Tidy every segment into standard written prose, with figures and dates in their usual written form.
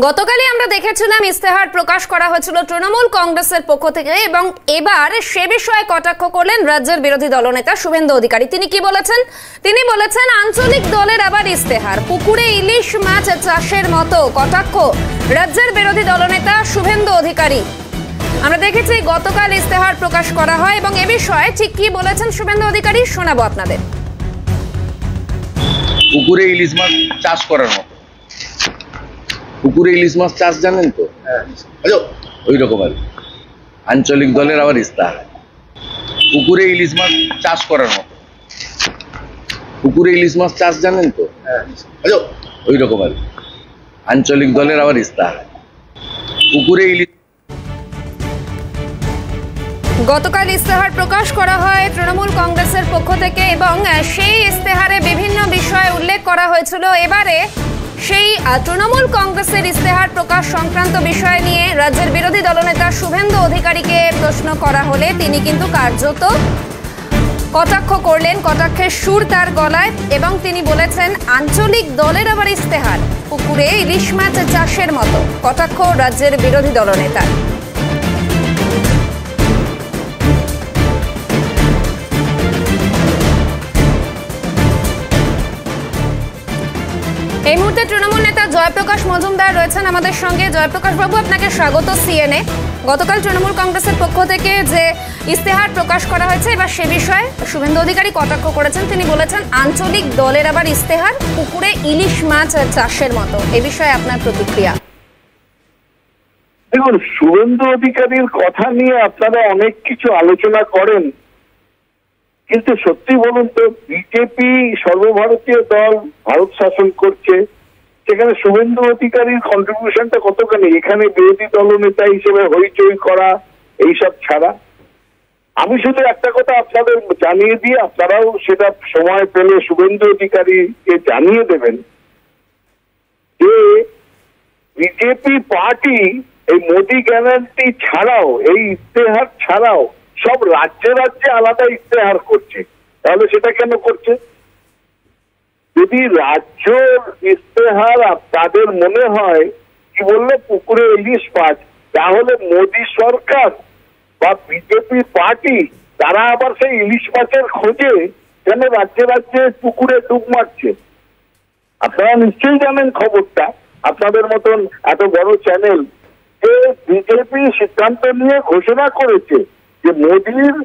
গতকালই আমরা দেখেছিলাম ইস্তেহার প্রকাশ করা হয়েছিল তৃণমূল কংগ্রেসের পক্ষ থেকে এবং এবার সে বিষয়ে কটাক্ষ করলেন রাজ্যের বিরোধী দলনেতা শুভেন্দু অধিকারী। তিনি কি বলেছেন? তিনি বলেছেন আঞ্চলিক দলের আবার ইস্তেহার, পুকুরে ইলিশ মাছ চাষের মতো কটাক্ষ রাজ্যের বিরোধী দলনেতা শুভেন্দু অধিকারী। আমরা দেখেছি গতকাল ইস্তেহার প্রকাশ করা হয় এবং এ বিষয়ে ঠিক কি বলেছেন শুভেন্দু অধিকারী শোনাবো আপনাদের। পুকুরে ইলিশ মাছ চাষ করার মতো, পুকুরে ইলিশ মাছ চাষ জানেন তো, ওই রকম আর আঞ্চলিক দলের আবার ইস্তেহার, পুকুরে ইলিশ মাছ চাষ করার মতো, পুকুরে ইলিশ মাছ চাষ জানেন তো, ওই রকম আর আঞ্চলিক দলের আবার ইস্তেহার, পুকুরে ইলিশ। গতকাল ইস্তেহার প্রকাশ করা হয় তৃণমূল কংগ্রেসের পক্ষ থেকে এবং সেই ইস্তেহারে বিভিন্ন বিষয় উল্লেখ করা হয়েছিল। এবারে সেই তৃণমূল কংগ্রেসের ইস্তেহার প্রকাশ সংক্রান্ত বিষয় নিয়ে রাজ্যের বিরোধী দলনেতা শুভেন্দু অধিকারীকে প্রশ্ন করা হলে তিনি কিন্তু কার্যত কটাক্ষ করলেন, কটাক্ষের সুর তার গলায় এবং তিনি বলেছেন আঞ্চলিক দলের আবার ইস্তেহার, পুকুরে ইলিশ মাছ চাষের মতো কটাক্ষ রাজ্যের বিরোধী দলনেতার। এই মুহূর্তে তৃণমূল নেতা জয়প্রকাশ মজুমদার রয়েছেন আমাদের সঙ্গে। জয়প্রকাশ বাবু, আপনাকে স্বাগত সিএনএ। গতকাল তৃণমূল কংগ্রেসের পক্ষ থেকে যে ইস্তেহার প্রকাশ করা হয়েছে এবার সে বিষয়ে শুভেন্দু অধিকারী কটাক্ষ করেছেন। তিনি বলেছেন আঞ্চলিক দলের আবার ইস্তেহার, পুকুরে ইলিশ মাছ চাষের মতো। এ বিষয়ে আপনার প্রতিক্রিয়া? দেখুন, শুভেন্দু অধিকারীর কথা নিয়ে আপনারা অনেক কিছু আলোচনা করেন, কিন্তু সত্যি বলুন তো, বিজেপি সর্বভারতীয় দল, ভারত শাসন করছে, সেখানে শুভেন্দু অধিকারীর কন্ট্রিবিউশনটা কতখানি? এখানে বিরোধী দলনেতা হিসেবে হইচই করা এইসব ছাড়া। আমি শুধু একটা কথা আপনাদের জানিয়ে দিয়ে আপনারাও সেটা সময় পেলে শুভেন্দু অধিকারীকে জানিয়ে দেবেন যে বিজেপি পার্টি এই মোদি গ্যারান্টি ছাড়াও, এই ইস্তেহার ছাড়াও সব রাজ্যে রাজ্যে আলাদা ইস্তেহার করছে। তাহলে সেটা কেন করছে? যদি রাজ্য ইস্তেহার তাদের মনে হয় কি বললে পুকুরে ইলিশ মাছ, তাহলে মোদী সরকার বা বিজেপি পার্টি তারা আবার সেই ইলিশ মাছের খোঁজে কেন রাজ্যে রাজ্যে পুকুরে ডুব মারছে? আপনারা নিশ্চয়ই জানেন খবরটা, আপনাদের মতন এত বড় চ্যানেল, যে বিজেপি সিদ্ধান্ত নিয়ে ঘোষণা করেছে যে মোদির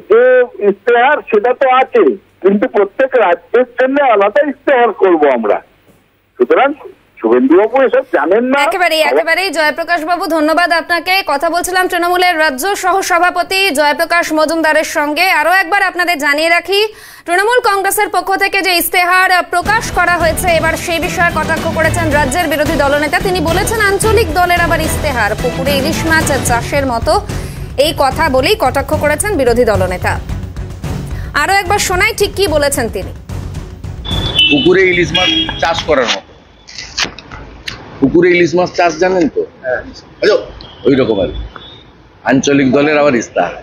যে ইস্তেহার সেটা তো আছে, কিন্তু প্রত্যেক রাজ্যের জন্য আলাদা ইস্তেহার করব আমরা। সুতরাং শুভেন্দুবাবু এসব জানেন না। একেবারেই জয়প্রকাশ বাবু, ধন্যবাদ আপনাকে। কথা বলছিলাম তৃণমূলের রাজ্য সহ সভাপতি জয়প্রকাশ মজুমদারের সঙ্গে। আরো একবার আপনাদের জানিয়ে রাখি, তৃণমূল কংগ্রেসের পক্ষ থেকে যে ইস্তেহার প্রকাশ করা হয়েছে এবার সেই বিষয়ে কটাক্ষ করেছেন রাজ্যের বিরোধী দলনেতা। তিনি বলেছেন আঞ্চলিক দলের আবার ইস্তেহার, পুকুরে ইলিশ মাছ চাষের মতো। এই কথা বলেই কটাক্ষ করেছেন বিরোধী দলনেতা। আরো একবার শোনাই ঠিক কি বলেছেন তিনি। পুকুরে ইলিশ মাছ চাষ করার মতো, পুকুরে ইলিশ মাছ চাষ জানেন তো, ওই রকম আর আঞ্চলিক দলের আবার ইস্তেহার।